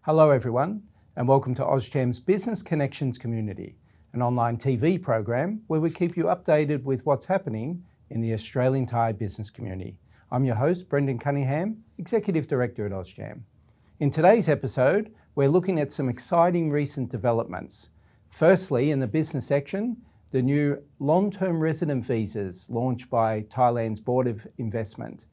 Hello everyone, and welcome to AustCham's Business Connections community, an online TV program where we keep you updated with what's happening in the Australian Thai business community. I'm your host, Brendan Cunningham, Executive Director at AustCham. In today's episode, we're looking at some exciting recent developments. Firstly, in the business section, the new long-term resident visas launched by Thailand's Board of Investment.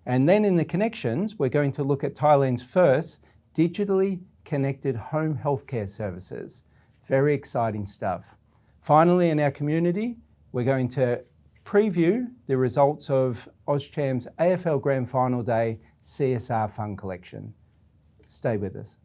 And then in the connections, we're going to look at Thailand's first digitally connected home healthcare services. Very exciting stuff. Finally, in our community, we're going to preview the results of AustCham's AFL Grand Final Day CSR Fund Collection. Stay with us.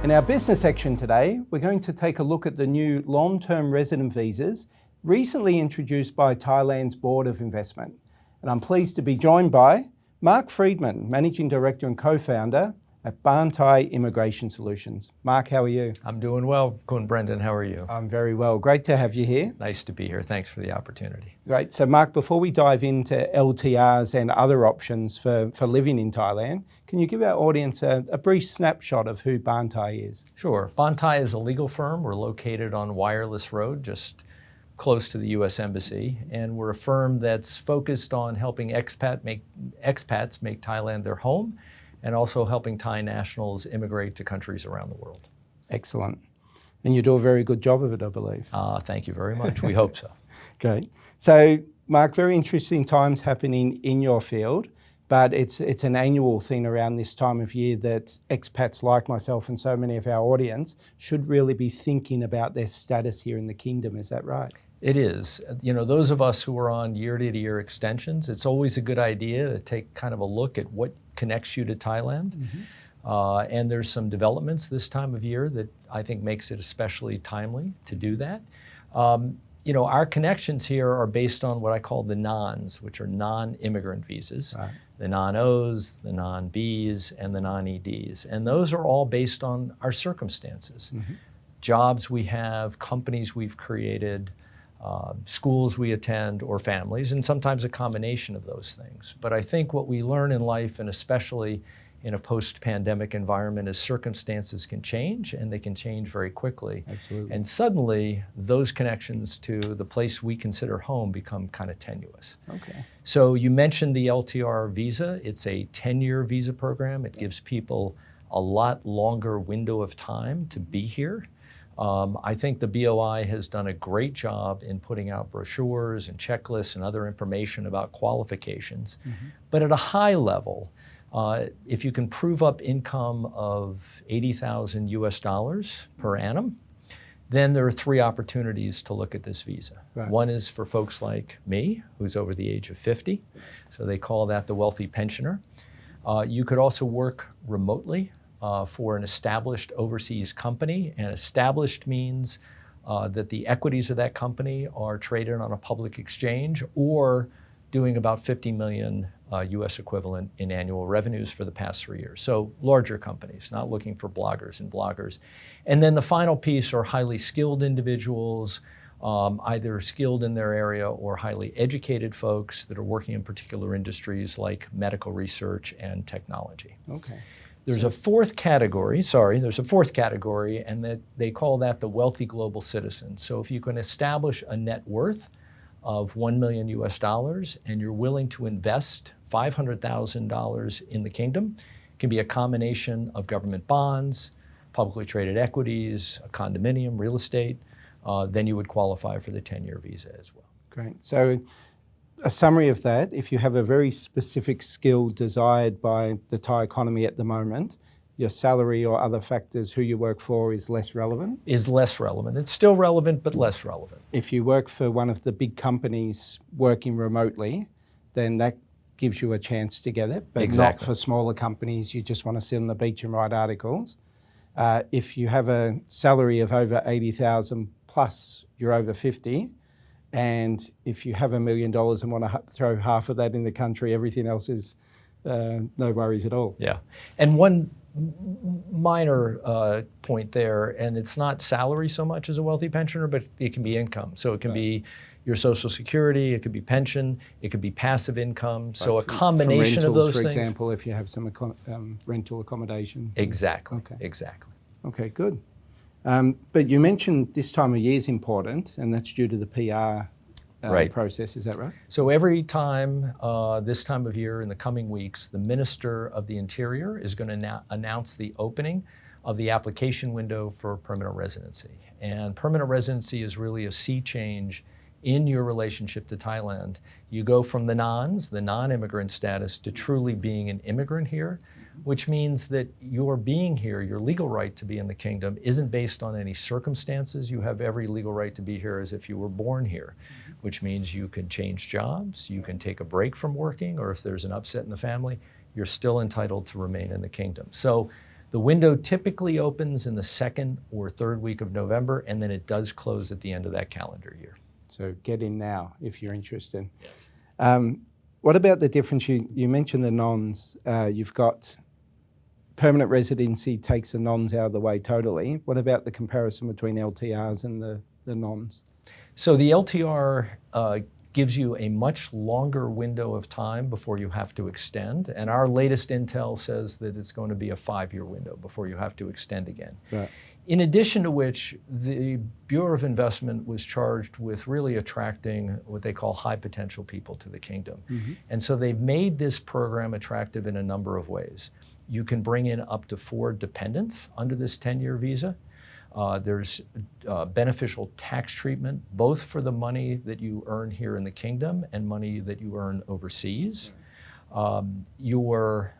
In our business section today, we're going to take a look at the new long-term resident visas recently introduced by Thailand's Board of Investment. And I'm pleased to be joined by Mark Friedman, Managing Director and Co-founder at Baan Thai Immigration Solutions. Mark, how are you? I'm doing well. Kun Brendan, how are you? I'm very well. Great to have you here. Nice to be here. Thanks for the opportunity. Great. So Mark, before we dive into LTRs and other options for living in Thailand, can you give our audience a brief snapshot of who Baan Thai is? Sure. Baan Thai is a legal firm. We're located on Wireless Road, just close to the U.S. Embassy, and we're a firm that's focused on helping expats make Thailand their home, and also helping Thai nationals immigrate to countries around the world. Excellent. And you do a very good job of it, I believe. Thank you very much. We hope so. Great. So, Mark, very interesting times happening in your field, but it's an annual thing around this time of year that expats like myself and so many of our audience should really be thinking about their status here in the kingdom. Is that right? It is. You know, those of us who are on year-to-year extensions, it's always a good idea to take kind of a look at what connects you to Thailand. Mm-hmm. And there's some developments this time of year that I think makes it especially timely to do that. You know, our connections here are based on what I call the NONs, which are non-immigrant visas, right. The non-Os, the non-Bs, and the non-EDs. And those are all based on our circumstances. Mm-hmm. Jobs we have, companies we've created, schools we attend, or families, and sometimes a combination of those things. But I think what we learn in life, and especially in a post-pandemic environment, is circumstances can change, and they can change very quickly. Absolutely. And suddenly, those connections to the place we consider home become kind of tenuous. Okay. So you mentioned the LTR visa. It's a 10-year visa program. It gives people a lot longer window of time to be here. I think the BOI has done a great job in putting out brochures and checklists and other information about qualifications. Mm-hmm. But at a high level, if you can prove up income of $80,000 US per annum, then there are three opportunities to look at this visa. Right. One is for folks like me, who's over the age of 50. So they call that the wealthy pensioner. You could also work remotely for an established overseas company, and established means that the equities of that company are traded on a public exchange or doing about 50 million US equivalent in annual revenues for the past 3 years. So larger companies, not looking for bloggers and vloggers. And then the final piece are highly skilled individuals, either skilled in their area or highly educated folks that are working in particular industries like medical research and technology. Okay. There's a fourth category, and that they call that the wealthy global citizen. So if you can establish a net worth of $1 million US and you're willing to invest $500,000 in the kingdom, it can be a combination of government bonds, publicly traded equities, a condominium, real estate, then you would qualify for the 10-year visa as well. Great. So a summary of that, if you have a very specific skill desired by the Thai economy at the moment, your salary or other factors, who you work for, is less relevant? Is less relevant. It's still relevant, but less relevant. If you work for one of the big companies working remotely, then that gives you a chance to get it, but exactly. Not for smaller companies. You just want to sit on the beach and write articles. If you have a salary of over 80,000 plus you're over 50, and if you have $1 million and want to throw half of that in the country, everything else is no worries at all. Yeah. And one minor point there, and it's not salary so much as a wealthy pensioner, but it can be income. So it can be your Social Security, it could be pension, it could be passive income. So a combination of those things. For example, if you have some rental accommodation. Exactly, Okay. exactly. Okay, good. But you mentioned this time of year is important, and that's due to the PR process, is that right? So every time, this time of year in the coming weeks, the Minister of the Interior is going to announce the opening of the application window for permanent residency. And permanent residency is really a sea change in your relationship to Thailand. You go from the non-immigrant status, to truly being an immigrant here, which means that your being here, your legal right to be in the kingdom, isn't based on any circumstances. You have every legal right to be here as if you were born here, which means you can change jobs, you can take a break from working, or if there's an upset in the family, you're still entitled to remain in the kingdom. So the window typically opens in the 2nd or 3rd week of November, and then it does close at the end of that calendar year. So get in now if you're interested. Yes. What about the difference? You mentioned the nons. You've got permanent residency takes the nons out of the way totally. What about the comparison between LTRs and the nons? So the LTR gives you a much longer window of time before you have to extend. And our latest intel says that it's going to be a 5-year window before you have to extend again. Right. In addition to which, the Bureau of Investment was charged with really attracting what they call high potential people to the kingdom. Mm-hmm. And so they've made this program attractive in a number of ways. You can bring in up to 4 dependents under this 10-year visa. There's beneficial tax treatment, both for the money that you earn here in the kingdom and money that you earn overseas. Your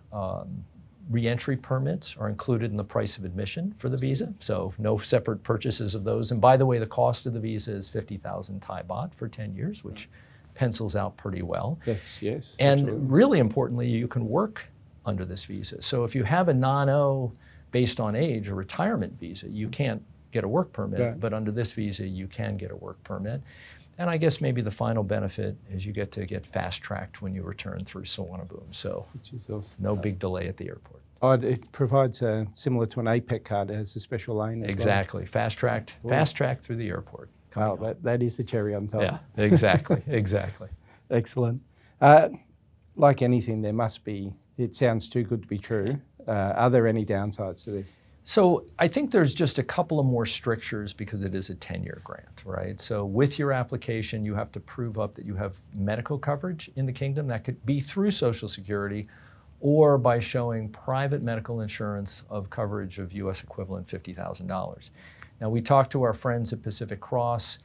re-entry permits are included in the price of admission for the visa, so no separate purchases of those. And by the way, the cost of the visa is 50,000 Thai baht for 10 years, which pencils out pretty well. Yes. And absolutely. Really importantly, you can work under this visa. So if you have a non-O based on age, a retirement visa, you can't get a work permit, right. But under this visa, you can get a work permit. And I guess maybe the final benefit is you get to get fast-tracked when you return through Suvarnabhumi. So Which is awesome. No big delay at the airport. Oh, it provides similar to an APEC card. It has a special lane as Exactly. well. Fast-tracked through the airport. Wow, that is the cherry on top. Yeah, exactly, exactly. Excellent. Like anything, there must be, it sounds too good to be true. Are there any downsides to this? So I think there's just a couple of more strictures because it is a 10-year grant, right? So with your application, you have to prove up that you have medical coverage in the kingdom. That could be through Social Security or by showing private medical insurance of coverage of U.S. equivalent $50,000. Now, we talked to our friends at Pacific Cross.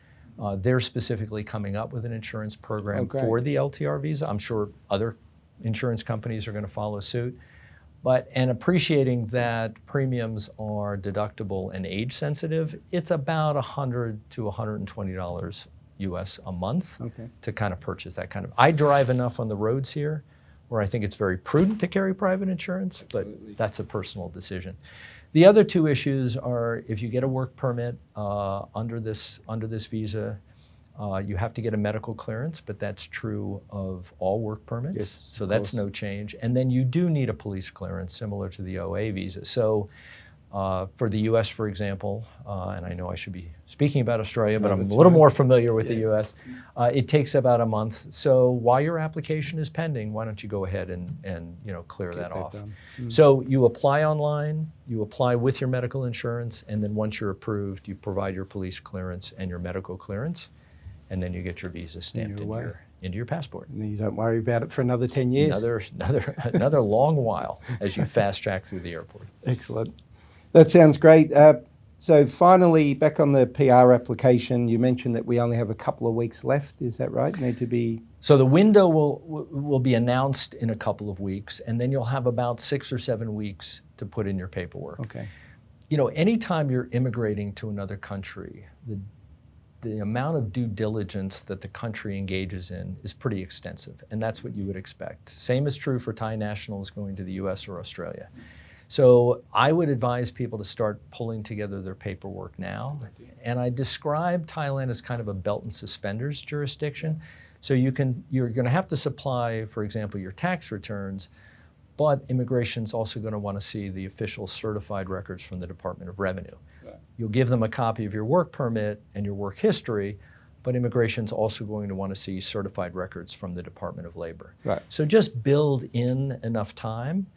They're specifically coming up with an insurance program for the LTR visa. I'm sure other insurance companies are going to follow suit. And appreciating that premiums are deductible and age sensitive, it's about $100 to $120 US a month to kind of purchase that kind of. I drive enough on the roads here where I think it's very prudent to carry private insurance, but that's a personal decision. The other 2 issues are if you get a work permit under this visa, you have to get a medical clearance, but that's true of all work permits. Yes, so that's no change. And then you do need a police clearance similar to the OA visa. So for the US, for example, and I know I should be speaking about Australia, but I'm a little more familiar with the US, it takes about a month. So while your application is pending, why don't you go ahead and clear that off. So you apply online, you apply with your medical insurance, and then once you're approved, you provide your police clearance and your medical clearance, and then you get your visa stamped into your passport. And then you don't worry about it for another 10 years. Another long while as you fast track through the airport. Excellent. That sounds great. So finally, back on the PR application, you mentioned that we only have a couple of weeks left. Is that right? Need to be. So the window will be announced in a couple of weeks, and then you'll have about 6 or 7 weeks to put in your paperwork. Okay. Anytime you're immigrating to another country, the amount of due diligence that the country engages in is pretty extensive, and that's what you would expect. Same is true for Thai nationals going to the US or Australia. So I would advise people to start pulling together their paperwork now. And I describe Thailand as kind of a belt and suspenders jurisdiction. So you're going to have to supply, for example, your tax returns, but immigration's also going to want to see the official certified records from the Department of Revenue. Right. You'll give them a copy of your work permit and your work history, but immigration's also going to want to see certified records from the Department of Labor. Right. So just build in enough time,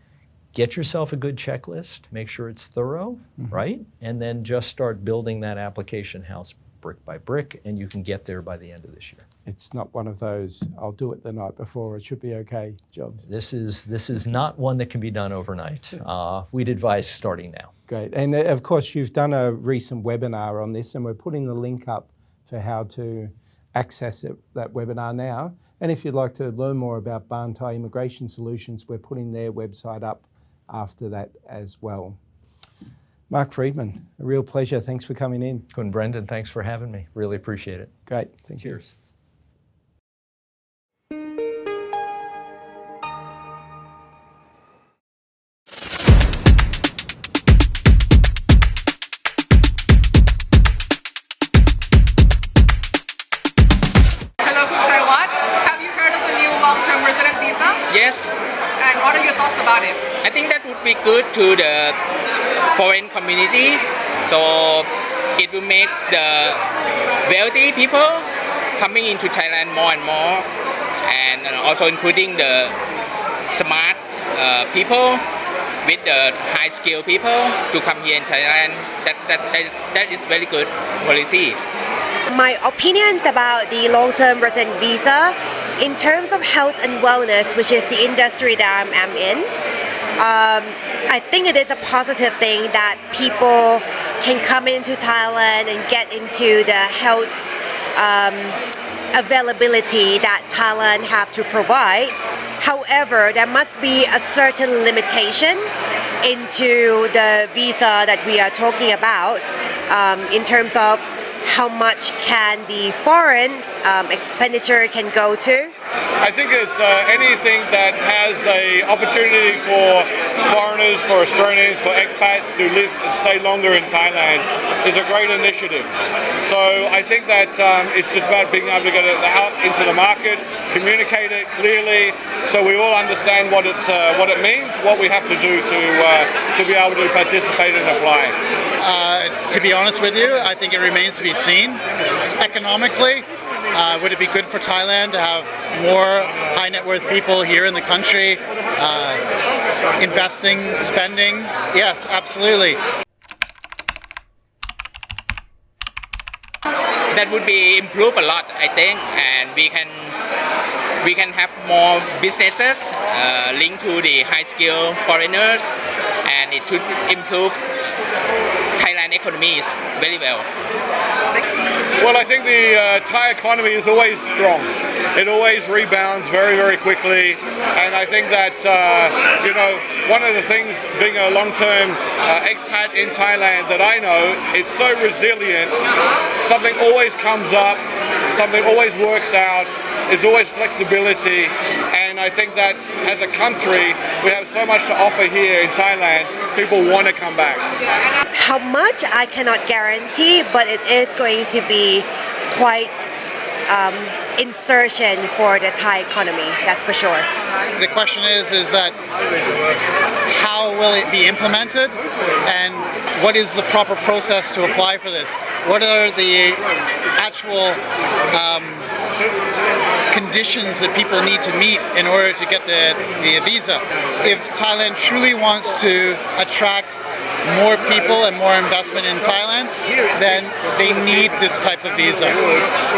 get yourself a good checklist, make sure it's thorough, right? And then just start building that application house brick by brick, and you can get there by the end of this year. It's not one of those, I'll do it the night before, it should be okay jobs. This is not one that can be done overnight. We'd advise starting now. Great. And of course, you've done a recent webinar on this, and we're putting the link up for how to access that webinar now. And if you'd like to learn more about Baan Thai Immigration Solutions, we're putting their website up after that as well. Mark Friedman, a real pleasure. Thanks for coming in. Good, Brendan, thanks for having me. Really appreciate it. Great. Thank you. Cheers. Yes. And what are your thoughts about it? I think that would be good to the foreign communities. So it will make the wealthy people coming into Thailand more and more, and also including the smart people with the high skilled people to come here in Thailand. That is very good policies. My opinions about the long-term resident visa in terms of health and wellness, which is the industry that I'm in, I think it is a positive thing that people can come into Thailand and get into the health availability that Thailand have to provide. However, there must be a certain limitation into the visa that we are talking about in terms of how much can the foreign expenditure can go to. I think it's anything that has an opportunity for foreigners, for Australians, for expats to live and stay longer in Thailand is a great initiative. So I think that it's just about being able to get it out into the market, communicate it clearly, so we all understand what it means, what we have to do to be able to participate and apply. To be honest with you, I think it remains to be seen. Economically, would it be good for Thailand to have more high net worth people here in the country investing, spending? Yes, absolutely. That would be improved a lot, I think, and we can have more businesses linked to the high skilled foreigners, and it should improve Thailand economies very well. Well, I think the Thai economy is always strong. It always rebounds very, very quickly, and I think that one of the things, being a long-term expat in Thailand, that I know, it's so resilient. Something always comes up, something always works out. It's always flexibility, and I think that as a country, we have so much to offer here in Thailand. People want to come back. How much I cannot guarantee, but it is going to be quite insertion for the Thai economy, that's for sure. The question is that how will it be implemented, and what is the proper process to apply for this? What are the actual conditions that people need to meet in order to get the visa? If Thailand truly wants to attract more people and more investment in Thailand, then they need this type of visa.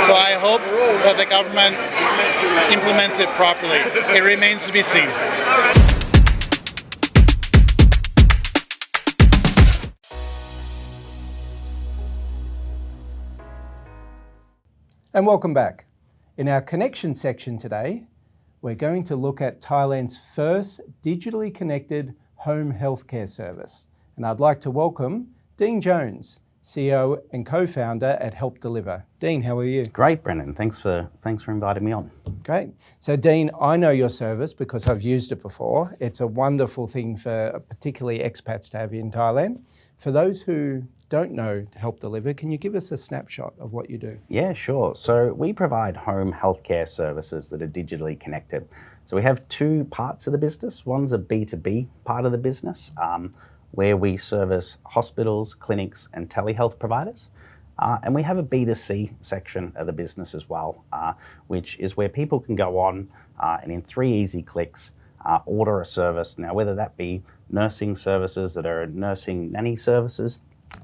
So I hope that the government implements it properly. It remains to be seen. And welcome back. In our connection section today, we're going to look at Thailand's first digitally connected home healthcare service. And I'd like to welcome Dean Jones, CEO and co-founder at HelpDeliver. Dean, how are you? Great, Brendan. Thanks for inviting me on. Great. So Dean, I know your service because I've used it before. It's a wonderful thing for particularly expats to have in Thailand. For those who don't know HelpDeliver, can you give us a snapshot of what you do? Yeah, sure. So we provide home healthcare services that are digitally connected. So we have two parts of the business. One's a B2B part of the business, where we service hospitals, clinics, and telehealth providers. And we have a B2C section of the business as well, which is where people can go on and in 3 easy clicks order a service. Now, whether that be nursing services that are nursing nanny services,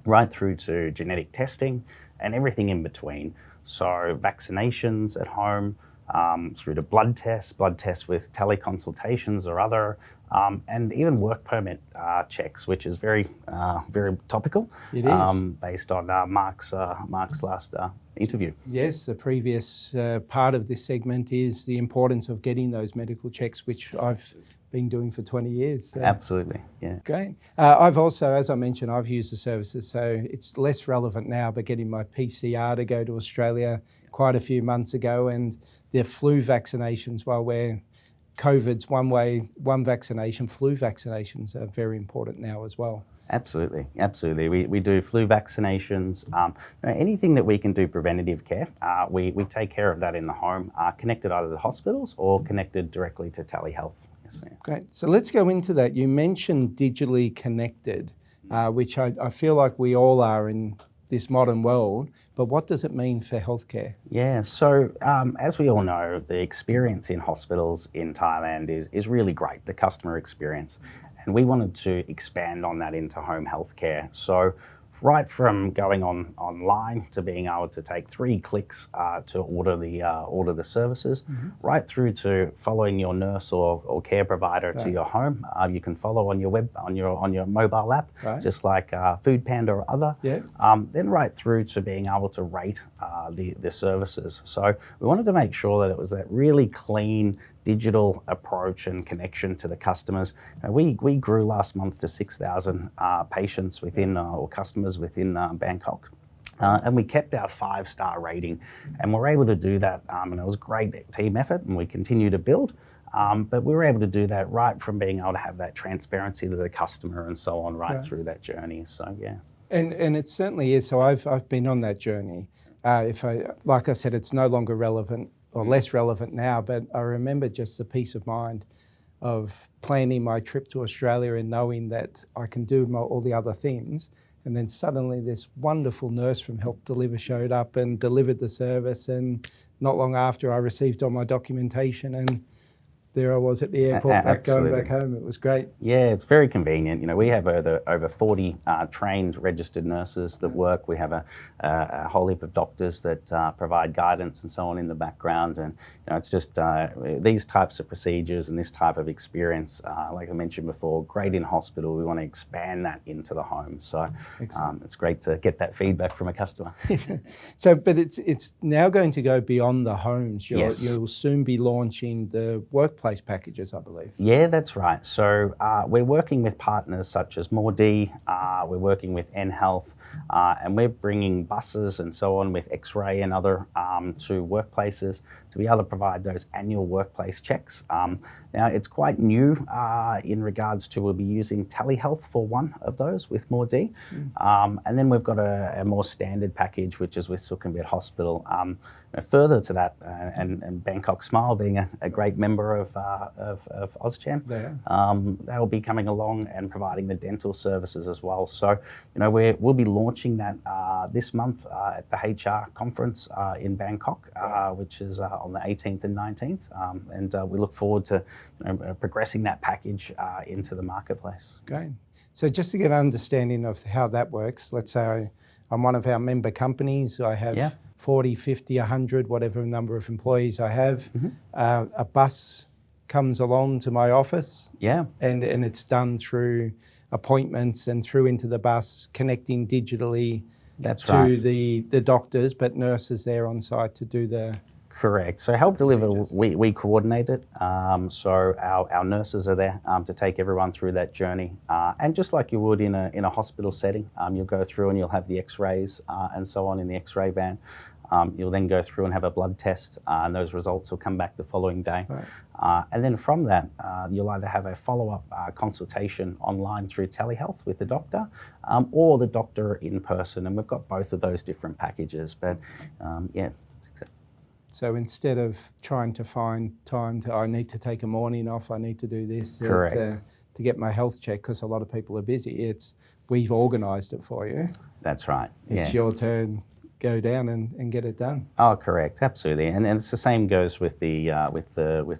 right through to genetic testing and everything in between. So vaccinations at home, through to blood tests with teleconsultations or other, and even work permit checks, which is very topical. It is. Based on Mark's last interview. Yes, the previous part of this segment is the importance of getting those medical checks, which I've been doing for 20 years. So. Absolutely, yeah. Great. I've also, as I mentioned, I've used the services, so it's less relevant now, but getting my PCR to go to Australia quite a few months ago, and the flu vaccinations, while we're COVID's one vaccination, flu vaccinations are very important now as well. Absolutely. We do flu vaccinations, anything that we can do preventative care. We take care of that in the home, connected either to hospitals or connected directly to telehealth. Yes, yeah. Great. So let's go into that. You mentioned digitally connected, which I feel like we all are in this modern world, but what does it mean for healthcare? Yeah, so as we all know, the experience in hospitals in Thailand is really great, the customer experience. And we wanted to expand on that into home healthcare. So right from going online to being able to take 3 clicks to order the services, right through to following your nurse or care provider to your home. You can follow on your mobile app, just like Food Panda or other. Yeah. Then right through to being able to rate the services. So we wanted to make sure that it was that really clean digital approach and connection to the customers. We grew last month to 6,000 patients within or customers within Bangkok. And we kept our 5-star rating, and we're able to do that, and it was a great team effort, and we continue to build. But we were able to do that right from being able to have that transparency to the customer and so on right through that journey. So yeah. And it certainly is. So I've been on that journey. Like I said, it's no longer relevant or less relevant now, but I remember just the peace of mind of planning my trip to Australia and knowing that I can do all the other things. And then suddenly this wonderful nurse from HelpDeliver showed up and delivered the service. And not long after, I received all my documentation, and there I was at the airport going back home. It was great. Yeah, it's very convenient. You know, we have over 40 trained registered nurses that work. We have a whole heap of doctors that provide guidance and so on in the background. And it's just these types of procedures and this type of experience, like I mentioned before, great in hospital. We want to expand that into the home. So it's great to get that feedback from a customer. So, but it's now going to go beyond the homes. You'll soon be launching the workplace packages, I believe. Yeah, that's right. So we're working with partners such as Mordi, we're working with nHealth, and we're bringing buses and so on with X-ray and other to workplaces to be able to provide those annual workplace checks. Now, it's quite new in regards to we'll be using telehealth for one of those with Mordi. And then we've got a more standard package, which is with Sukhumvit Hospital. Further to that, and Bangkok Smile being a great member of AustCham, they will be coming along and providing the dental services as well. So, we'll be launching that this month at the HR conference in Bangkok, which is on the 18th and 19th, and we look forward to progressing that package into the marketplace. Great. So just to get an understanding of how that works, let's say I'm one of our member companies. I have 40, 50, 100, whatever number of employees I have. A bus comes along to my office. And it's done through appointments and through into the bus, connecting digitally to the doctors, but nurses there on site to do the... Correct. So HelpDeliver, we coordinate it. So our nurses are there to take everyone through that journey. And just like you would in a hospital setting, you'll go through and you'll have the X-rays and so on in the X-ray van. You'll then go through and have a blood test, and those results will come back the following day. Right. And then from that, you'll either have a follow-up consultation online through telehealth with the doctor, or the doctor in person, and we've got both of those different packages. But yeah, that's exactly. So instead of trying to find time I need to take a morning off, I need to do this to get my health check, because a lot of people are busy, we've organised it for you. That's right. It's your turn. Go down and get it done. Oh, correct, absolutely, and it's the same goes with the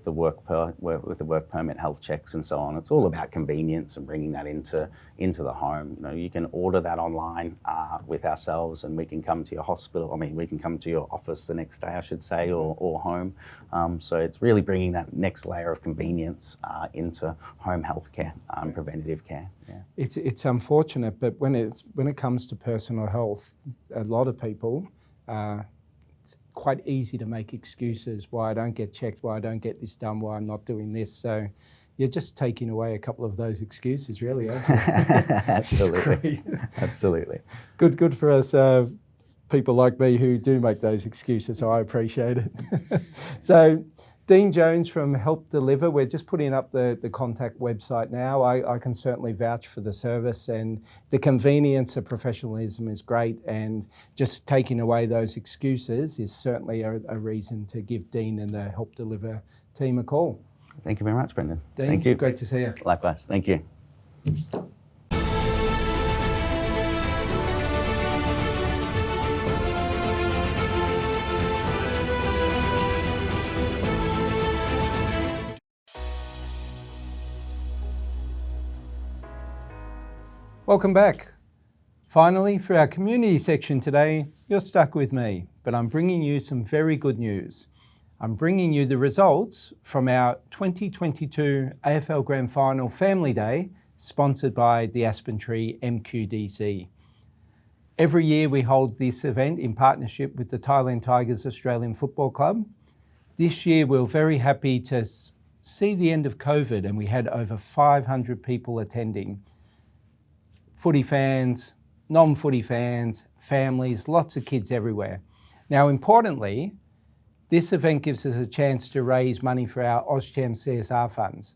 work permit health checks and so on. It's all about convenience and bringing that into the home. You know, you can order that online with ourselves, and we can come to your hospital. I mean, we can come to your office the next day, I should say, or home. So it's really bringing that next layer of convenience into home healthcare, preventative care. Yeah. It's unfortunate, but when it comes to personal health, a lot of people. It's quite easy to make excuses why I don't get checked, why I don't get this done, why I'm not doing this. So you're just taking away a couple of those excuses, really, aren't you? Absolutely. Absolutely. Good for us people like me who do make those excuses, so I appreciate it. So Dean Jones from HelpDeliver, we're just putting up the contact website now. I can certainly vouch for the service, and the convenience of professionalism is great, and just taking away those excuses is certainly a reason to give Dean and the HelpDeliver team a call. Thank you very much, Brendan. Dean, thank you. Great to see you. Likewise, thank you. Welcome back. Finally, for our community section today, you're stuck with me, but I'm bringing you some very good news. I'm bringing you the results from our 2022 AFL Grand Final Family Day, sponsored by the Aspen Tree MQDC. Every year we hold this event in partnership with the Thailand Tigers Australian Football Club. This year we're very happy to see the end of COVID, and we had over 500 people attending. Footy fans, non-footy fans, families, lots of kids everywhere. Now, importantly, this event gives us a chance to raise money for our AustCham CSR funds.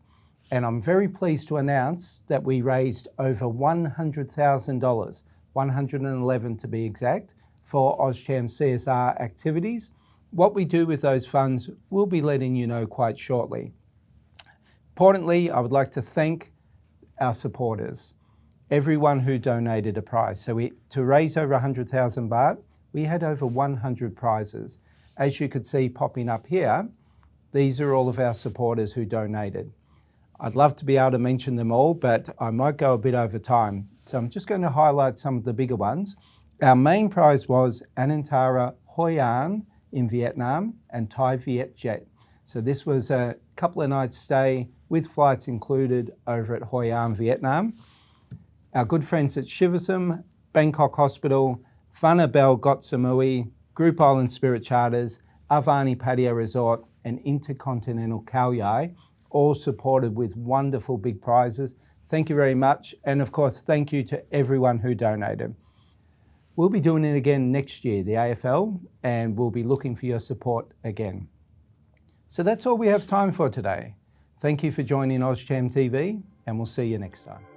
And I'm very pleased to announce that we raised over $100,000, 111 to be exact, for AustCham CSR activities. What we do with those funds, we'll be letting you know quite shortly. Importantly, I would like to thank our supporters. Everyone who donated a prize. So to raise over 100,000 baht, we had over 100 prizes. As you could see popping up here, these are all of our supporters who donated. I'd love to be able to mention them all, but I might go a bit over time. So I'm just going to highlight some of the bigger ones. Our main prize was Anantara Hoi An in Vietnam and Thai Viet Jet. So this was a couple of nights stay with flights included over at Hoi An, Vietnam. Our good friends at Shiversum, Bangkok Hospital, Vanabel Got Samui, Group Island Spirit Charters, Avani Patio Resort, and Intercontinental Khao Yai, all supported with wonderful big prizes. Thank you very much. And of course, thank you to everyone who donated. We'll be doing it again next year, the AFL, and we'll be looking for your support again. So that's all we have time for today. Thank you for joining AustCham TV, and we'll see you next time.